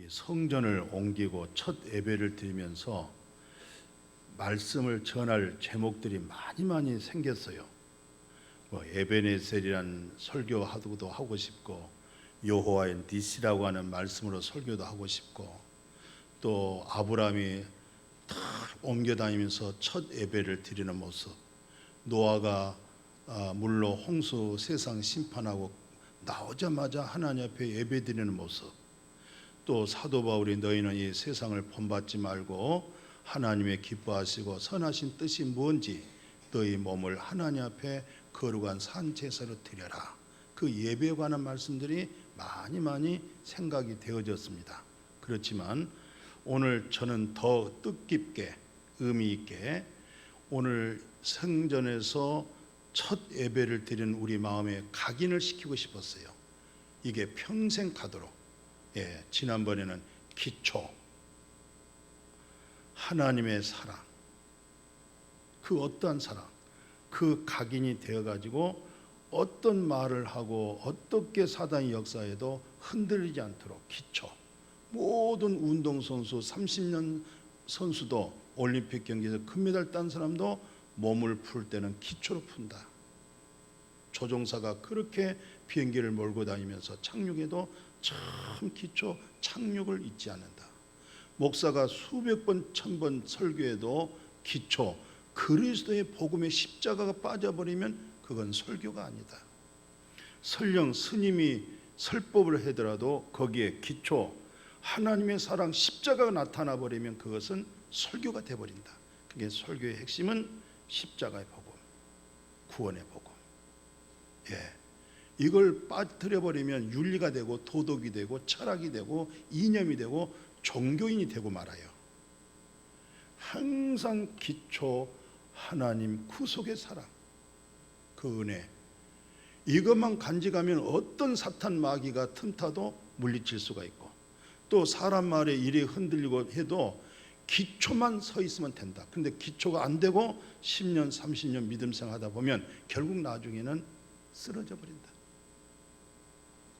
성전을 옮기고 첫 예배를 드리면서 말씀을 전할 제목들이 많이 생겼어요. 에베네셀이라는 설교도 하고 싶고, 여호와의 니시라고 하는 말씀으로 설교도 하고 싶고, 또 아브라함이 다 옮겨 다니면서 첫 예배를 드리는 모습, 노아가 물로 홍수 세상 심판하고 나오자마자 하나님 앞에 예배 드리는 모습, 또 사도 바울이 너희는 이 세상을 본받지 말고 하나님의 기뻐하시고 선하신 뜻이 뭔지 너희 몸을 하나님 앞에 거룩한 산제사로 드려라. 그 예배에 관한 말씀들이 많이 생각이 되어졌습니다. 그렇지만 오늘 저는 더 뜻깊게 의미 있게 오늘 성전에서 첫 예배를 드리는 우리 마음에 각인을 시키고 싶었어요. 이게 평생 가도록. 지난번에는 기초, 하나님의 사랑, 그 어떠한 사랑, 그 각인이 되어가지고 어떤 말을 하고 어떻게 사단의 역사에도 흔들리지 않도록 기초. 모든 운동선수 30년 선수도 올림픽 경기에서 금메달 딴 사람도 몸을 풀 때는 기초로 푼다. 조종사가 그렇게 비행기를 몰고 다니면서 착륙해도 참 기초 착륙을 잊지 않는다. 목사가 수백 번, 천 번 설교해도 기초, 그리스도의 복음의 십자가가 빠져버리면 그건 설교가 아니다. 설령 스님이 설법을 하더라도 거기에 기초, 하나님의 사랑, 십자가가 나타나 버리면 그것은 설교가 되어버린다. 그게 설교의 핵심은 십자가의 복음, 구원의 복음. 이걸 빠뜨려 버리면 윤리가 되고 도덕이 되고 철학이 되고 이념이 되고 종교인이 되고 말아요. 항상 기초, 하나님 구속의 사랑, 그 은혜, 이것만 간직하면 어떤 사탄 마귀가 틈타도 물리칠 수가 있고, 또 사람 말에 일이 흔들리고 해도 기초만 서 있으면 된다. 근데 기초가 안 되고 10년 30년 믿음 생활하다 보면 결국 나중에는 쓰러져 버린다.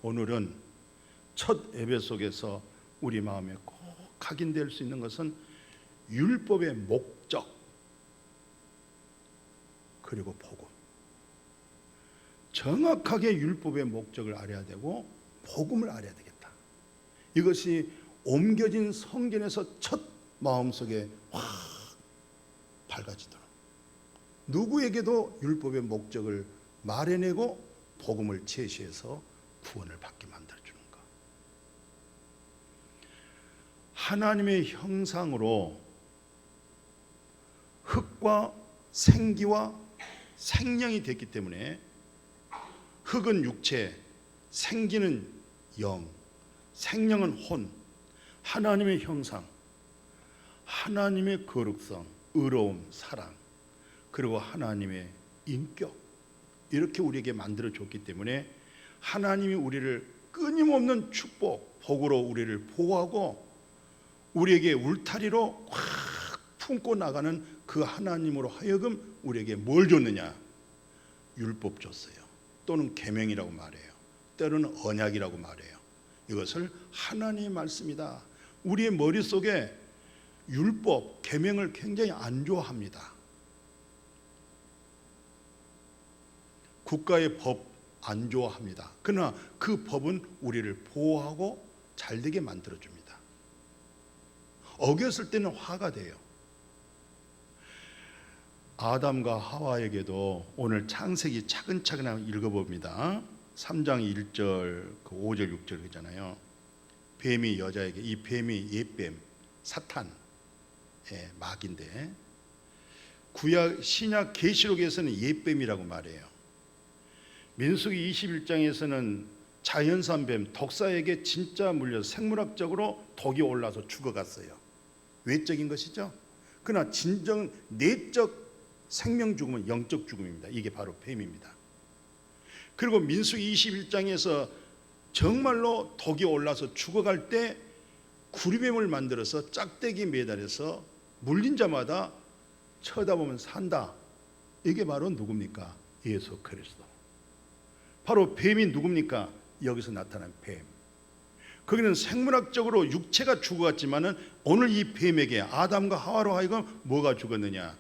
오늘은 첫 예배 속에서 우리 마음에 꼭 각인될 수 있는 것은 율법의 목적, 그리고 복음. 정확하게 율법의 목적을 알아야 되고 복음을 알아야 되겠다. 이것이 옮겨진 성전에서 첫 마음속에 확 밝아지도록 누구에게도 율법의 목적을 말해내고 복음을 제시해서 구원을 받게 만들어주는 것. 하나님의 형상으로 흙과 생기와 생명이 됐기 때문에 흙은 육체, 생기는 영, 생명은 혼, 하나님의 형상, 하나님의 거룩성, 의로움, 사랑, 그리고 하나님의 인격, 이렇게 우리에게 만들어줬기 때문에 하나님이 우리를 끊임없는 축복, 복으로 우리를 보호하고 우리에게 울타리로 확 품고 나가는 그 하나님으로 하여금 우리에게 뭘 줬느냐? 율법 줬어요. 또는 계명이라고 말해요. 때로는 언약이라고 말해요. 이것을 하나님의 말씀이다. 우리의 머릿속에 율법, 계명을 굉장히 안 좋아합니다. 국가의 법 안 좋아합니다. 그러나 그 법은 우리를 보호하고 잘되게 만들어줍니다. 어겼을 때는 화가 돼요. 아담과 하와에게도 오늘 창세기 차근차근 한번 읽어봅니다. 3장 1절, 5절, 6절 그잖아요. 뱀이 여자에게, 이 뱀이 옛뱀, 사탄, 마귀인데 구약 신약 계시록에서는 옛뱀이라고 말해요. 민수기 21장에서는 자연산 뱀, 독사에게 진짜 물려 생물학적으로 독이 올라서 죽어갔어요. 외적인 것이죠. 그러나 진정 내적 생명 죽음은 영적 죽음입니다. 이게 바로 뱀입니다. 그리고 민수기 21장에서 정말로 독이 올라서 죽어갈 때 구리뱀을 만들어서 짝대기 매달려서 물린 자마다 쳐다보면 산다. 이게 바로 누굽니까? 예수 그리스도. 바로 뱀이 누굽니까? 여기서 나타난 뱀. 거기는 생물학적으로 육체가 죽어갔지만은 오늘 이 뱀에게 아담과 하와로 하여금 뭐가 죽었느냐?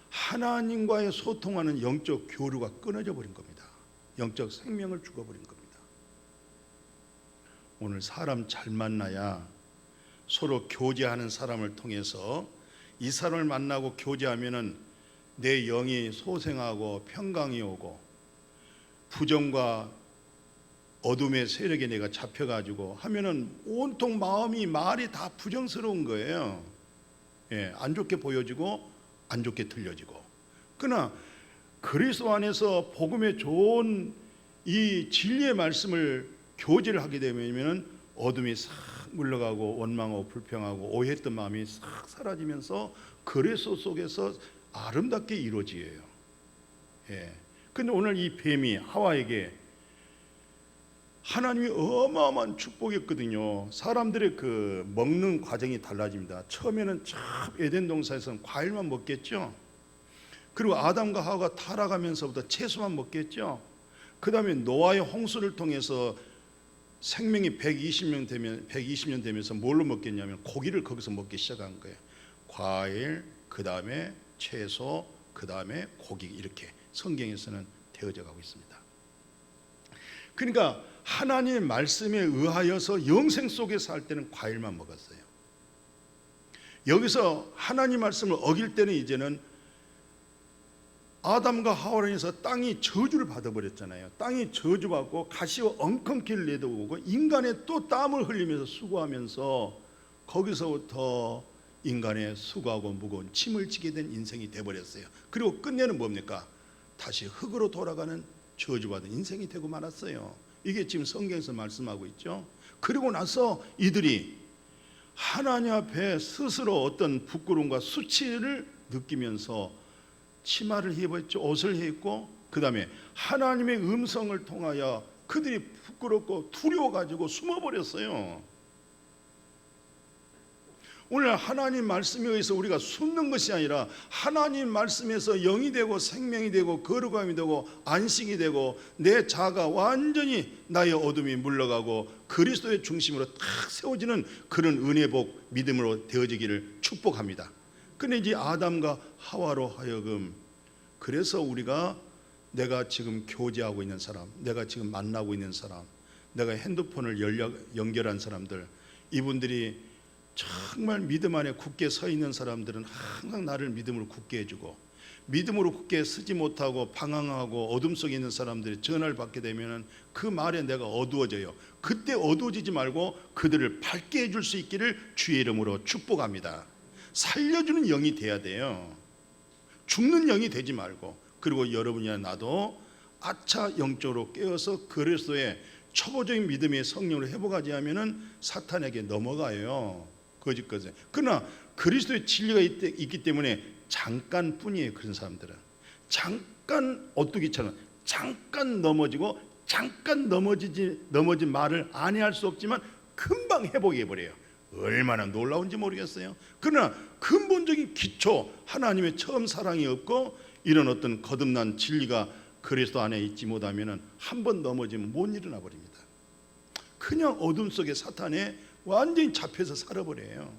하나님과의 소통하는 영적 교류가 끊어져 버린 겁니다. 영적 생명을 죽어버린 겁니다. 오늘 사람 잘 만나야 서로 교제하는 사람을 통해서 이 사람을 만나고 교제하면은 내 영이 소생하고 평강이 오고 부정과 어둠의 세력에 내가 잡혀가지고 하면은 온통 마음이 말이 다 부정스러운 거예요. 안 좋게 보여지고 안 좋게 들려지고. 그러나 그리스도 안에서 복음의 좋은 이 진리의 말씀을 교제를 하게 되면 어둠이 싹 물러가고 원망하고 불평하고 오해했던 마음이 싹 사라지면서 그리스도 속에서 아름답게 이루어지어요. 근데 오늘 이 뱀이 하와에게 하나님이 어마어마한 축복이었거든요. 사람들의 그 먹는 과정이 달라집니다. 처음에는 참 에덴 동산에서는 과일만 먹겠죠. 그리고 아담과 하와가 타락하면서부터 채소만 먹겠죠. 그 다음에 노아의 홍수를 통해서 생명이 120년 되면서 뭘로 먹겠냐면 고기를 거기서 먹기 시작한 거예요. 과일, 그 다음에 채소, 그 다음에 고기, 이렇게 성경에서는 되어져 가고 있습니다. 그러니까 하나님의 말씀에 의하여서 영생 속에 살 때는 과일만 먹었어요. 여기서 하나님 말씀을 어길 때는 이제는 아담과 하와로 인해서 땅이 저주를 받아버렸잖아요. 땅이 저주받고 가시와 엉겅퀴를 내다오고 인간의 또 땀을 흘리면서 수고하면서 거기서부터 인간의 수고하고 무거운 짐을 지게 된 인생이 돼버렸어요. 그리고 끝내는 뭡니까? 다시 흙으로 돌아가는 저주받은 인생이 되고 말았어요. 이게 지금 성경에서 말씀하고 있죠. 그리고 나서 이들이 하나님 앞에 스스로 어떤 부끄러움과 수치를 느끼면서 치마를 입었죠. 옷을 입고 그 다음에 하나님의 음성을 통하여 그들이 부끄럽고 두려워가지고 숨어버렸어요. 오늘 하나님 말씀에 의해서 우리가 숨는 것이 아니라 하나님 말씀에서 영이 되고 생명이 되고 거룩함이 되고 안식이 되고 내 자아가 완전히 나의 어둠이 물러가고 그리스도의 중심으로 탁 세워지는 그런 은혜복 믿음으로 되어지기를 축복합니다. 근데 이제 아담과 하와로 하여금 그래서 우리가 내가 지금 교제하고 있는 사람, 내가 지금 만나고 있는 사람, 내가 핸드폰을 연결한 사람들, 이분들이 정말 믿음 안에 굳게 서 있는 사람들은 항상 나를 믿음으로 굳게 해주고, 믿음으로 굳게 서지 못하고 방황하고 어둠 속에 있는 사람들이 전화를 받게 되면 그 말에 내가 어두워져요. 그때 어두워지지 말고 그들을 밝게 해줄 수 있기를 주의 이름으로 축복합니다. 살려주는 영이 돼야 돼요. 죽는 영이 되지 말고. 그리고 여러분이나 나도 아차 영적으로 깨어서 그리스도의 초보적인 믿음의 성령으로 회복하지 않으면 사탄에게 넘어가요. 거짓거지. 그러나 그리스도의 진리가 있기 때문에 잠깐뿐이에요. 그런 사람들은 잠깐 오뚜기처럼 잠깐 넘어지고 잠깐 넘어진 말을 안해할 수 없지만 금방 회복해버려요. 얼마나 놀라운지 모르겠어요. 그러나 근본적인 기초 하나님의 처음 사랑이 없고 이런 어떤 거듭난 진리가 그리스도 안에 있지 못하면 한 번 넘어지면 못 일어나 버립니다. 그냥 어둠 속에 사탄에 완전히 잡혀서 살아버려요.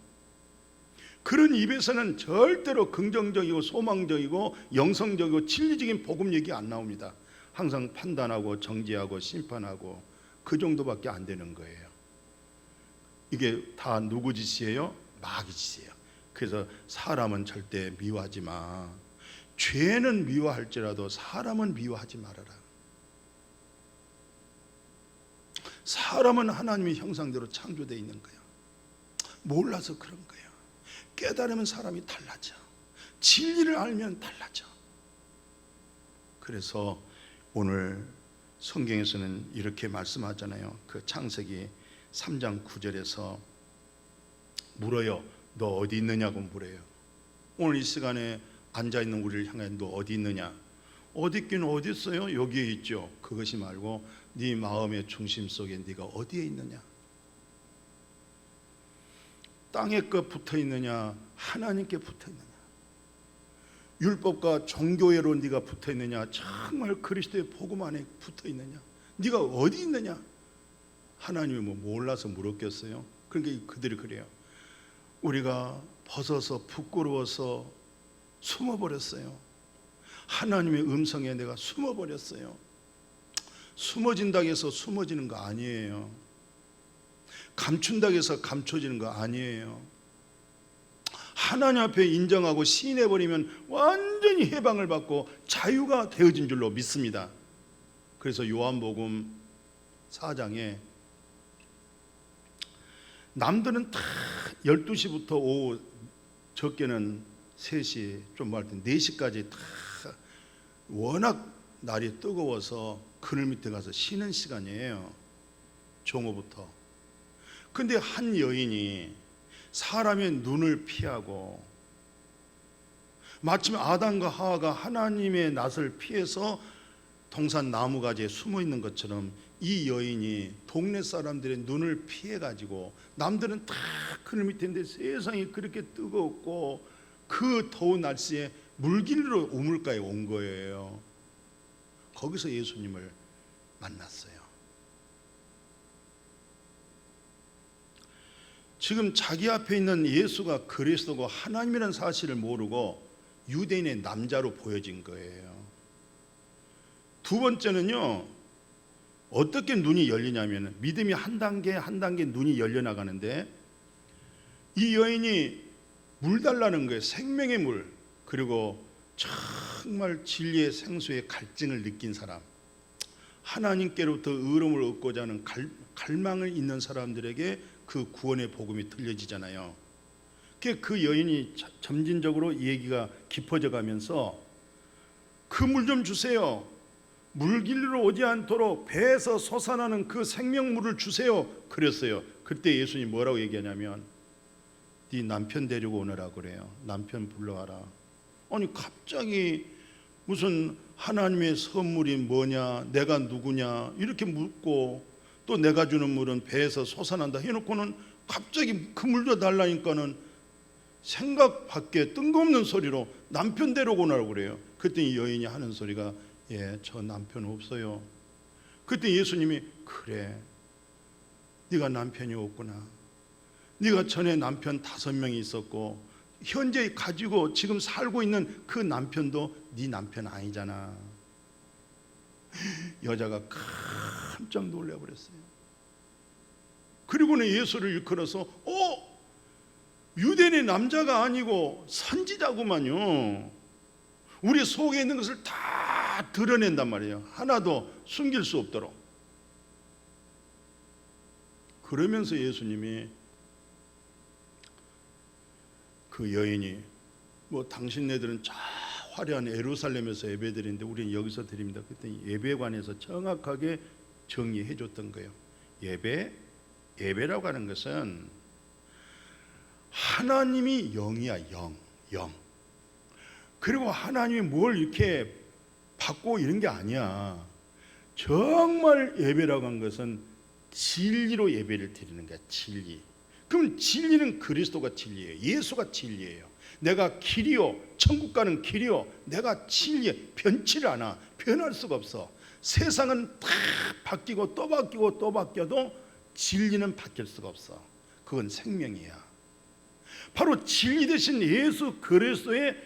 그런 입에서는 절대로 긍정적이고 소망적이고 영성적이고 진리적인 복음 얘기 안 나옵니다. 항상 판단하고 정죄하고 심판하고 그 정도밖에 안 되는 거예요. 이게 다 누구 짓이에요? 마귀 짓이에요. 그래서 사람은 절대 미워하지 마. 죄는 미워할지라도 사람은 미워하지 말아라. 사람은 하나님의 형상대로 창조되어 있는 거예요. 몰라서 그런 거예요. 깨달으면 사람이 달라져. 진리를 알면 달라져. 그래서 오늘 성경에서는 이렇게 말씀하잖아요. 그 창세기 3장 9절에서 물어요. 너 어디 있느냐고 물어요. 오늘 이 시간에 앉아있는 우리를 향해 너 어디 있느냐? 어디 있긴 어디 있어요? 여기에 있죠. 그것이 말고 네 마음의 중심 속에 네가 어디에 있느냐? 땅에 거 붙어 있느냐? 하나님께 붙어 있느냐? 율법과 종교회로 네가 붙어 있느냐? 정말 그리스도의 복음 안에 붙어 있느냐? 네가 어디 있느냐? 하나님이 뭐 몰라서 물었겠어요? 그러니까 그들이 그래요. 우리가 벗어서 부끄러워서 숨어버렸어요. 하나님의 음성에 내가 숨어버렸어요. 숨어진다고 해서 숨어지는 거 아니에요. 감춘다고 해서 감춰지는 거 아니에요. 하나님 앞에 인정하고 시인해버리면 완전히 해방을 받고 자유가 되어진 줄로 믿습니다. 그래서 요한복음 4장에 남들은 다 12시부터 오후 적게는 3시 좀 말 때 4시까지 다 워낙 날이 뜨거워서 그늘 밑에 가서 쉬는 시간이에요. 정오부터. 근데 한 여인이 사람의 눈을 피하고 마침 아담과 하와가 하나님의 낯을 피해서 동산 나무가지에 숨어 있는 것처럼 이 여인이 동네 사람들의 눈을 피해 가지고 남들은 다 그늘 밑에 있는데 세상이 그렇게 뜨겁고 그 더운 날씨에 물길로 우물가에 온 거예요. 거기서 예수님을 만났어요. 지금 자기 앞에 있는 예수가 그리스도고 하나님이라는 사실을 모르고 유대인의 남자로 보여진 거예요. 두 번째는요, 어떻게 눈이 열리냐면 믿음이 한 단계 한 단계 눈이 열려나가는데 이 여인이 물 달라는 거예요. 생명의 물. 그리고 정말 진리의 생수의 갈증을 느낀 사람, 하나님께로부터 의로움을 얻고자 하는 갈망을 있는 사람들에게 그 구원의 복음이 들려지잖아요. 그 여인이 점진적으로 얘기가 깊어져 가면서 그 물 좀 주세요. 물길로 오지 않도록 배에서 솟아나는 그 생명물을 주세요. 그랬어요. 그때 예수님이 뭐라고 얘기하냐면 네 남편 데리고 오너라 그래요. 남편 불러와라. 아니 갑자기 무슨 하나님의 선물이 뭐냐, 내가 누구냐 이렇게 묻고 또 내가 주는 물은 배에서 솟아난다 해놓고는 갑자기 그 물 좀 달라니까는 생각 밖에 뜬금없는 소리로 남편 데리고 오라고 그래요. 그랬더니 여인이 하는 소리가 예, 저 남편 없어요. 그때 예수님이 그래, 네가 남편이 없구나. 네가 전에 남편 5명이 있었고 현재 가지고 지금 살고 있는 그 남편도 네 남편 아니잖아. 여자가 깜짝 놀라버렸어요. 그리고는 예수를 일컬어서 유대인의 남자가 아니고 선지자구만요. 우리 속에 있는 것을 다 드러낸단 말이에요. 하나도 숨길 수 없도록. 그러면서 예수님이 그 여인이 뭐 당신네들은 저 화려한 예루살렘에서 예배드리는데 우리는 여기서 드립니다. 그랬더니 예배관에서 정확하게 정리해 줬던 거예요. 예배라고 하는 것은 하나님이 영이야. 영. 그리고 하나님이 뭘 이렇게 받고 이런 게 아니야. 정말 예배라고 하는 것은 진리로 예배를 드리는 거야. 진리. 그럼 진리는 그리스도가 진리예요. 예수가 진리예요. 내가 길이요, 천국 가는 길이요, 내가 진리에 변치를 않아. 변할 수가 없어. 세상은 다 바뀌고 또 바뀌고 또 바뀌어도 진리는 바뀔 수가 없어. 그건 생명이야. 바로 진리 되신 예수 그리스도의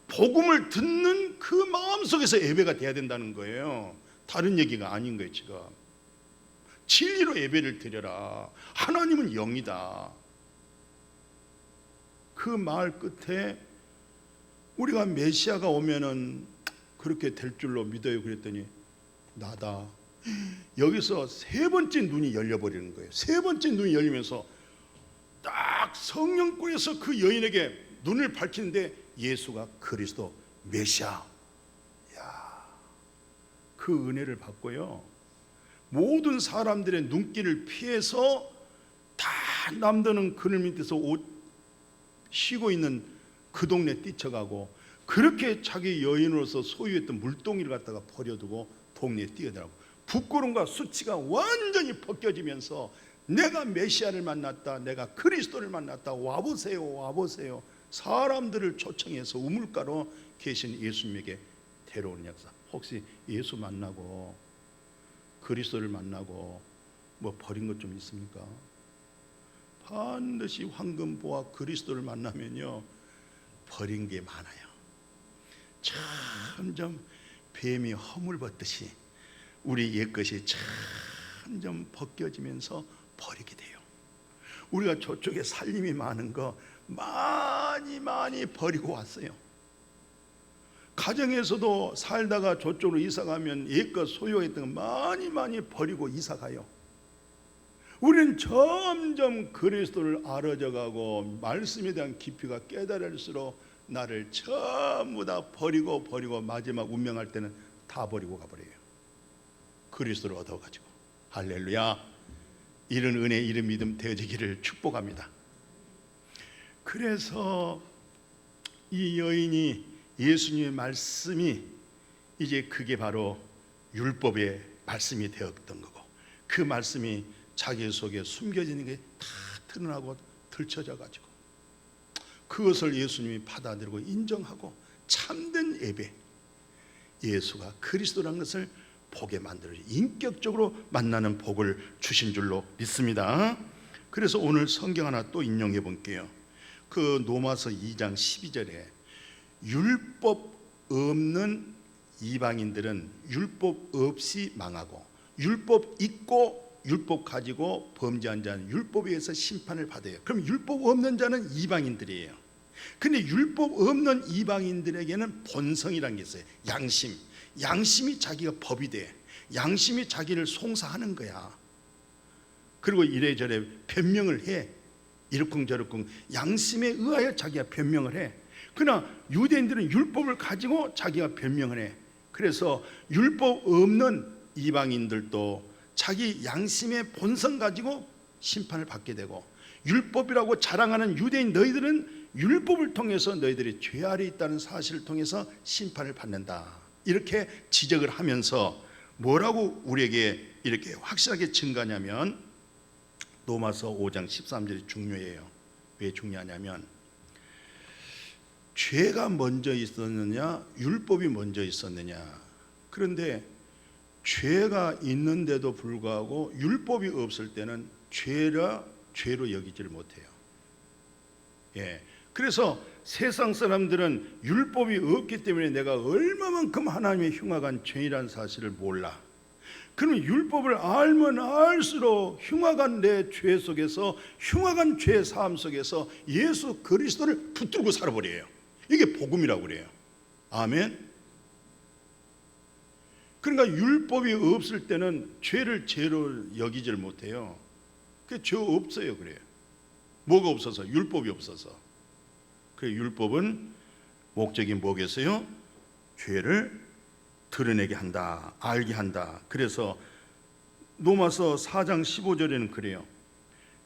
복음을 듣는 그 마음속에서 예배가 돼야 된다는 거예요. 다른 얘기가 아닌 거예요. 지금 진리로 예배를 드려라. 하나님은 영이다. 그 말 끝에 우리가 메시아가 오면은 그렇게 될 줄로 믿어요. 그랬더니 나다. 여기서 세 번째 눈이 열려버리는 거예요. 세 번째 눈이 열리면서 딱 성령께서 그 여인에게 눈을 밝히는데 예수가 그리스도 메시아. 그 은혜를 받고요, 모든 사람들의 눈길을 피해서 다 남들은 그늘 밑에서 쉬고 있는 그 동네 뛰쳐가고 그렇게 자기 여인으로서 소유했던 물동이를 갖다가 버려두고 동네에 뛰어들고 부끄러움과 수치가 완전히 벗겨지면서 내가 메시아를 만났다, 내가 그리스도를 만났다, 와보세요, 와보세요. 사람들을 초청해서 우물가로 계신 예수님에게 데려오는 역사. 혹시 예수 만나고 그리스도를 만나고 뭐 버린 것 좀 있습니까? 반드시 황금보와 그리스도를 만나면요 버린 게 많아요. 점점 뱀이 허물 벗듯이 우리 옛것이 점점 벗겨지면서 버리게 돼요. 우리가 저쪽에 살림이 많은 거 많이 버리고 왔어요. 가정에서도 살다가 저쪽으로 이사가면 옛것 소유했던 거 많이 버리고 이사가요. 우리는 점점 그리스도를 알아져가고 말씀에 대한 깊이가 깨달을수록 나를 전부 다 버리고 마지막 운명할 때는 다 버리고 가버려요. 그리스도를 얻어가지고. 할렐루야. 이런 은혜, 이런 믿음 되어지기를 축복합니다. 그래서 이 여인이 예수님의 말씀이 이제 그게 바로 율법의 말씀이 되었던 거고, 그 말씀이 자기 속에 숨겨지는 게 다 드러나고 들춰져 가지고 그것을 예수님이 받아들이고 인정하고 참된 예배, 예수가 그리스도라는 것을 보게 만들어 인격적으로 만나는 복을 주신 줄로 믿습니다. 그래서 오늘 성경 하나 또 인용해 볼게요. 그 로마서 2장 12절에 율법 없는 이방인들은 율법 없이 망하고 율법 있고 율법 가지고 범죄한 자는 율법에 의해서 심판을 받아요. 그럼 율법 없는 자는 이방인들이에요. 근데 율법 없는 이방인들에게는 본성이라는 게 있어요. 양심이 자기가 법이 돼. 양심이 자기를 송사하는 거야. 그리고 이래저래 변명을 해. 이러쿵저러쿵 양심에 의하여 자기가 변명을 해. 그러나 유대인들은 율법을 가지고 자기가 변명을 해. 그래서 율법 없는 이방인들도 자기 양심의 본성 가지고 심판을 받게 되고, 율법이라고 자랑하는 유대인 너희들은 율법을 통해서 너희들이 죄 아래 있다는 사실을 통해서 심판을 받는다, 이렇게 지적을 하면서 뭐라고 우리에게 이렇게 확실하게 증가하냐면, 로마서 5장 13절이 중요해요. 왜 중요하냐면, 죄가 먼저 있었느냐 율법이 먼저 있었느냐. 그런데 죄가 있는데도 불구하고 율법이 없을 때는 죄로 여기지를 못해요. 그래서 세상 사람들은 율법이 없기 때문에 내가 얼마만큼 하나님의 흉악한 죄인이라는 사실을 몰라. 그러면 율법을 알면 알수록 흉악한 내 죄 속에서, 흉악한 죄 삶 속에서 예수 그리스도를 붙들고 살아버려요. 이게 복음이라고 그래요. 아멘. 그러니까 율법이 없을 때는 죄를 죄로 여기질 못해요. 그 죄 없어요. 그래요. 뭐가 없어서? 율법이 없어서. 그 율법은 목적이 뭐겠어요? 죄를 드러내게 한다, 알게 한다. 그래서 로마서 4장 15절에는 그래요.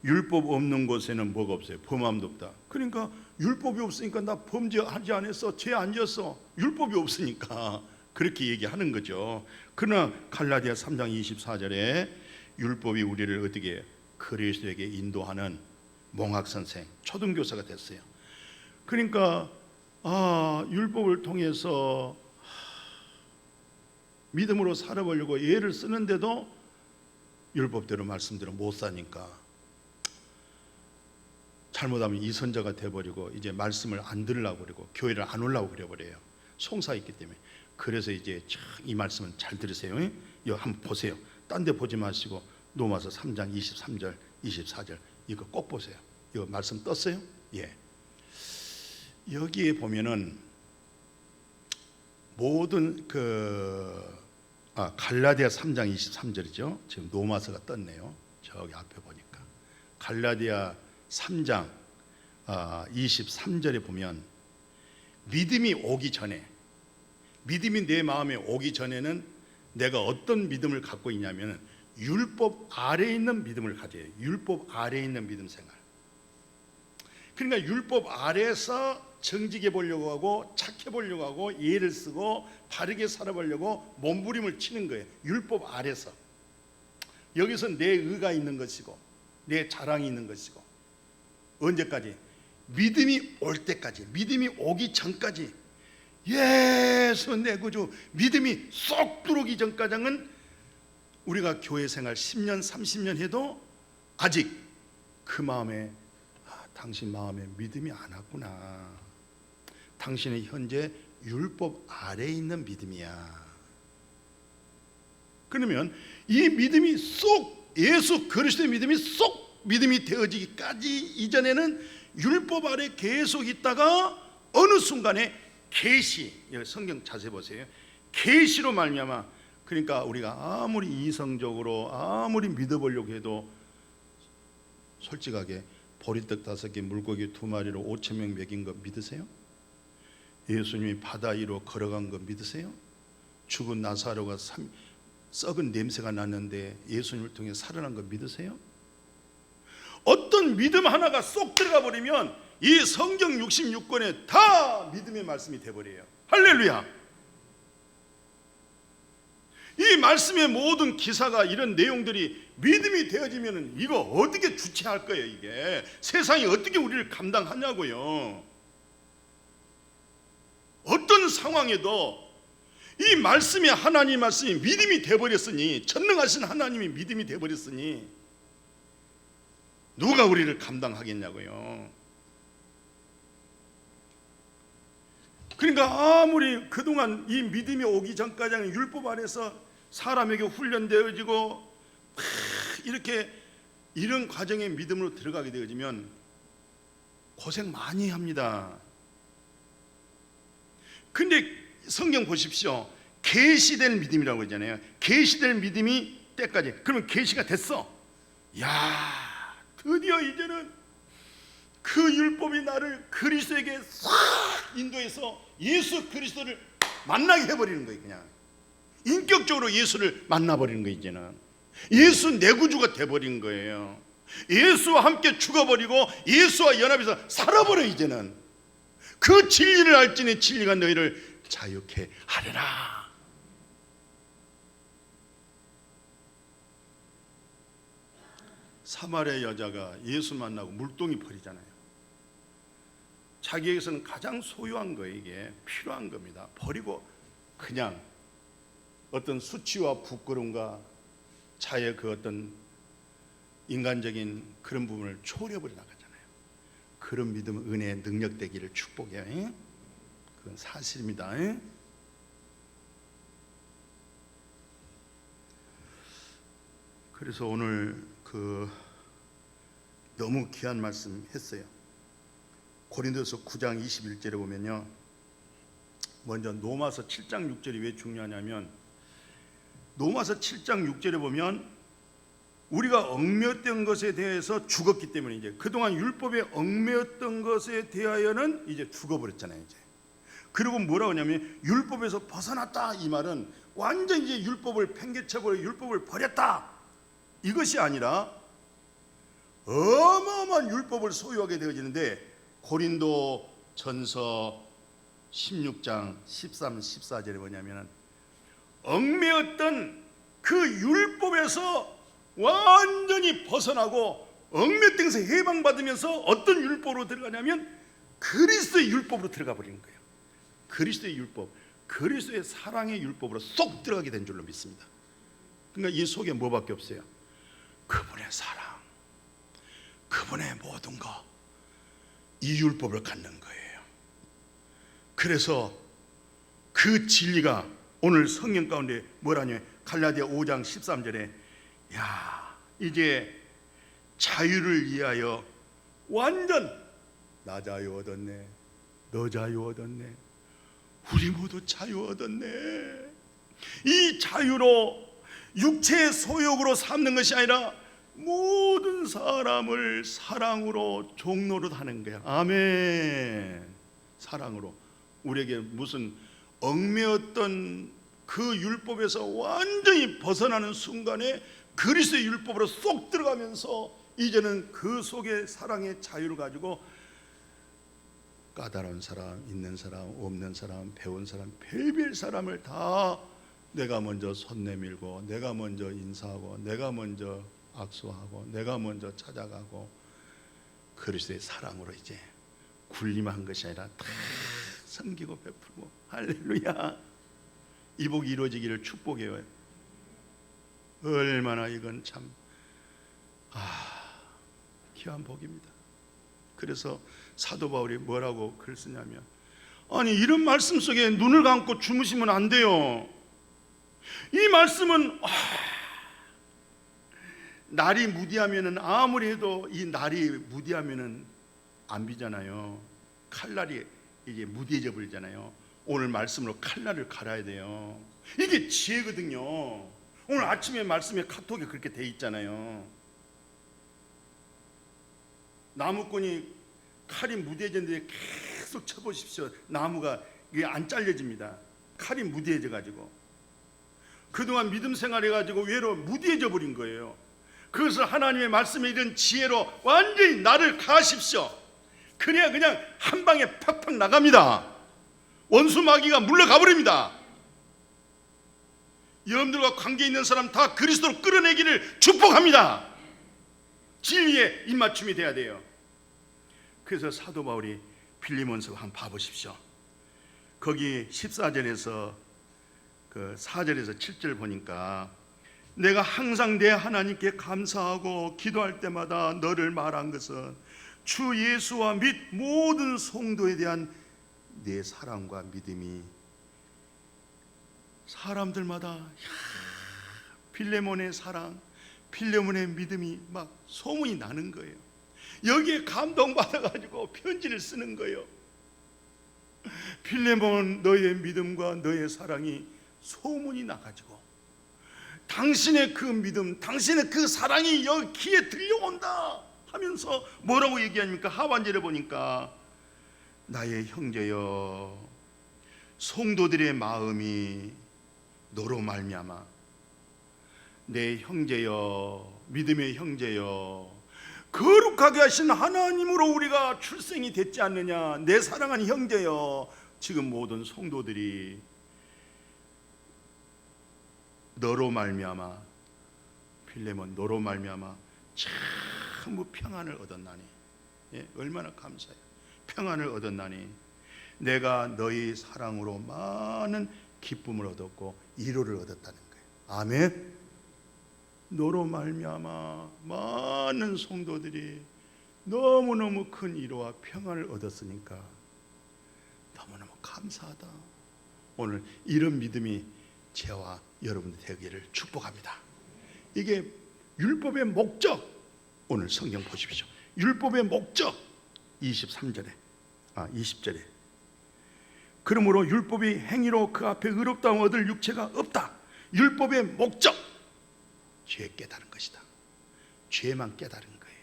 율법 없는 곳에는 뭐가 없어요? 범함도 없다. 그러니까 율법이 없으니까 나 범죄하지 않았어, 죄 안 지었어. 율법이 없으니까 그렇게 얘기하는 거죠. 그러나 갈라디아 3장 24절에 율법이 우리를 어떻게 그리스도에게 인도하는 몽학선생, 초등교사가 됐어요. 그러니까 율법을 통해서 믿음으로 살아보려고 애를 쓰는데도 율법대로 말씀대로 못 사니까 잘못하면 이선자가 돼버리고 이제 말씀을 안 들으려고 그러고 교회를 안 오려고 그래버려요. 송사했기 때문에. 그래서 이제 이 말씀은 잘 들으세요. 이거 한번 보세요. 딴 데 보지 마시고 로마서 3장 23절 24절 이거 꼭 보세요. 이거 말씀 떴어요? 여기에 보면은 모든 갈라디아 3장 23절이죠. 지금 로마서가 떴네요. 저기 앞에 보니까 갈라디아 3장 23절에 보면 믿음이 오기 전에, 믿음이 내 마음에 오기 전에는 내가 어떤 믿음을 갖고 있냐면 율법 아래에 있는 믿음을 가져요. 율법 아래에 있는 믿음 생활. 그러니까 율법 아래에서 정직해 보려고 하고 착해 보려고 하고 예를 쓰고 바르게 살아보려고 몸부림을 치는 거예요. 율법 아래서. 여기서 내 의가 있는 것이고 내 자랑이 있는 것이고. 언제까지? 믿음이 올 때까지, 믿음이 오기 전까지, 예수 내 구주 믿음이 쏙 들어오기 전까지는 우리가 교회 생활 10년 30년 해도 아직 그 마음에 당신 마음에 믿음이 안 왔구나. 당신은 현재 율법 아래에 있는 믿음이야. 그러면 이 믿음이 쏙 예수 그리스도의 믿음이 쏙 믿음이 되어지기까지 이전에는 율법 아래 계속 있다가 어느 순간에 계시, 성경 자세히 보세요. 계시로 말미암아, 그러니까 우리가 아무리 이성적으로 아무리 믿어보려고 해도 솔직하게 보리떡 5개 물고기 2마리로 5,000명 먹인 거 믿으세요? 예수님이 바다 위로 걸어간 거 믿으세요? 죽은 나사로가 썩은 냄새가 났는데 예수님을 통해 살아난 거 믿으세요? 어떤 믿음 하나가 쏙 들어가 버리면 이 성경 66권에 다 믿음의 말씀이 돼버려요. 할렐루야. 이 말씀의 모든 기사가 이런 내용들이 믿음이 되어지면 이거 어떻게 주체할 거예요? 이게 세상이 어떻게 우리를 감당하냐고요. 어떤 상황에도 이 말씀이 하나님 말씀이 믿음이 되어버렸으니, 전능하신 하나님이 믿음이 되어버렸으니 누가 우리를 감당하겠냐고요. 그러니까 아무리 그동안 이 믿음이 오기 전까지는 율법 안에서 사람에게 훈련되어지고 이렇게 이런 과정의 믿음으로 들어가게 되어지면 고생 많이 합니다. 근데 성경 보십시오. 계시될 믿음이라고 하잖아요. 계시될 믿음이 때까지. 그러면 계시가 됐어. 야, 드디어 이제는 그 율법이 나를 그리스도에게 싹 인도해서 예수 그리스도를 만나게 해버리는 거예요. 그냥 인격적으로 예수를 만나버리는 거예요. 이제는 예수 내 구주가 돼버린 거예요. 예수와 함께 죽어버리고 예수와 연합해서 살아버려. 이제는 그 진리를 알지니 진리가 너희를 자유케 하리라. 사마리아 여자가 예수 만나고 물동이 버리잖아요. 자기에게서는 가장 소유한 거예요. 이게 필요한 겁니다. 버리고 그냥 어떤 수치와 부끄러움과 자의 그 어떤 인간적인 그런 부분을 초월해버려 나가잖아요. 그런 믿음은 은혜의 능력 되기를 축복해요. 그건 사실입니다. 그래서 오늘 너무 귀한 말씀 했어요. 고린도서 9장 21절에 보면요, 먼저 로마서 7장 6절이 왜 중요하냐면, 로마서 7장 6절에 보면 우리가 얽매였던 것에 대해서 죽었기 때문에, 이제 그동안 율법에 얽매였던 것에 대하여는 이제 죽어버렸잖아요. 이제 그리고 뭐라고 하냐면 율법에서 벗어났다. 이 말은 완전 이제 율법을 팽개쳐버려 율법을 버렸다, 이것이 아니라 어마어마한 율법을 소유하게 되어지는데, 고린도 전서 16장 13, 14절에 뭐냐면 얽매였던 그 율법에서 완전히 벗어나고 얽매땡에서 해방받으면서 어떤 율법으로 들어가냐면 그리스도의 율법으로 들어가 버리는 거예요. 그리스도의 율법, 그리스도의 사랑의 율법으로 쏙 들어가게 된 줄로 믿습니다. 그러니까 이 속에 뭐밖에 없어요? 그분의 사랑, 그분의 모든 것, 이 율법을 갖는 거예요. 그래서 그 진리가 오늘 성경 가운데 뭐라냐, 갈라디아 5장 13절에 야, 이제 자유를 위하여 완전 나 자유 얻었네, 너 자유 얻었네, 우리 모두 자유 얻었네. 이 자유로 육체의 소욕으로 삼는 것이 아니라 모든 사람을 사랑으로 종노릇 하는 거야. 아멘. 사랑으로 우리에게 무슨 얽매였던 그 율법에서 완전히 벗어나는 순간에 그리스도의 율법으로 쏙 들어가면서 이제는 그 속에 사랑의 자유를 가지고 까다로운 사람, 있는 사람, 없는 사람, 배운 사람, 별별 사람을 다 내가 먼저 손 내밀고, 내가 먼저 인사하고, 내가 먼저 악수하고, 내가 먼저 찾아가고, 그리스도의 사랑으로 이제 군림한 것이 아니라 다 섬기고 베풀고. 할렐루야. 이 복이 이루어지기를 축복해요. 얼마나 이건 참 귀한 복입니다. 그래서 사도 바울이 뭐라고 글 쓰냐면, 아니 이런 말씀 속에 눈을 감고 주무시면 안 돼요. 이 말씀은 날이 무디하면은 아무리 해도 이 날이 무디하면은 안 비잖아요. 칼날이 이게 무디해져 버리잖아요. 오늘 말씀으로 칼날을 갈아야 돼요. 이게 지혜거든요. 오늘 아침에 말씀에 카톡에 그렇게 돼 있잖아요. 나무꾼이 칼이 무디해졌는데 계속 쳐보십시오. 나무가 이게 안 잘려집니다. 칼이 무디해져 가지고 그동안 믿음 생활해가지고 외로 무디해져 버린 거예요. 그것을 하나님의 말씀에 이런 지혜로 완전히 나를 가십시오. 그래야 그냥 한 방에 팍팍 나갑니다. 원수 마귀가 물러가 버립니다. 여러분들과 관계 있는 사람 다 그리스도로 끌어내기를 축복합니다. 진리에 입맞춤이 돼야 돼요. 그래서 사도 바울이 빌리몬서 한번 봐보십시오. 거기 14절에서 그 4절에서 7절 보니까, 내가 항상 내 하나님께 감사하고 기도할 때마다 너를 말한 것은 주 예수와 및 모든 성도에 대한 내 사랑과 믿음이 사람들마다 빌레몬의 사랑, 빌레몬의 믿음이 막 소문이 나는 거예요. 여기에 감동받아가지고 편지를 쓰는 거예요. 빌레몬, 너의 믿음과 너의 사랑이 소문이 나가지고 당신의 그 믿음, 당신의 그 사랑이 여기 귀에 들려온다 하면서 뭐라고 얘기합니까? 하반절에 보니까, 나의 형제여, 성도들의 마음이 너로 말미암아, 내 형제여, 믿음의 형제여, 거룩하게 하신 하나님으로 우리가 출생이 됐지 않느냐. 내 사랑하는 형제여, 지금 모든 성도들이 너로 말미암아, 빌레몬 너로 말미암아 전부 평안을 얻었나니. 얼마나 감사해요. 평안을 얻었나니 내가 너희 사랑으로 많은 기쁨을 얻었고 위로를 얻었다는 거예요. 아멘. 너로 말미암아 많은 성도들이 너무너무 큰 위로와 평안을 얻었으니까 너무너무 감사하다. 오늘 이런 믿음이 저와 여러분들 되기를 축복합니다. 이게 율법의 목적, 오늘 성경 보십시오. 율법의 목적 20절에 그러므로 율법이 행위로 그 앞에 의롭다함을 얻을 육체가 없다. 율법의 목적, 죄 깨달은 것이다. 죄만 깨달은 거예요.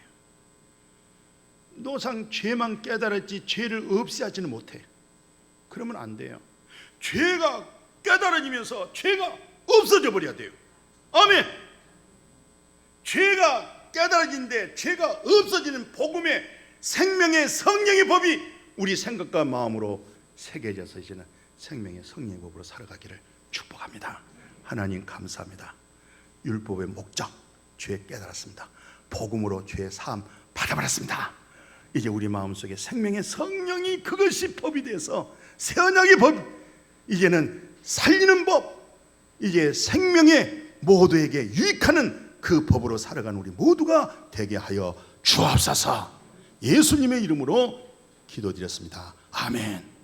노상 죄만 깨달았지 죄를 없애하지는 못해. 그러면 안 돼요. 죄가 깨달아지면서 죄가 없어져 버려야 돼요. 아멘. 죄가 깨달아지는데 죄가 없어지는 복음의 생명의 성령의 법이 우리 생각과 마음으로 새겨져서 이제는 생명의 성령의 법으로 살아가기를 축복합니다. 하나님 감사합니다. 율법의 목적, 죄 깨달았습니다. 복음으로 죄 사함 받아버렸습니다. 이제 우리 마음속에 생명의 성령이 그것이 법이 돼서 새 언약의 법, 이제는 살리는 법, 이제 생명의 모두에게 유익하는 그 법으로 살아가는 우리 모두가 되게 하여 주옵소서. 예수님의 이름으로 기도드렸습니다. 아멘.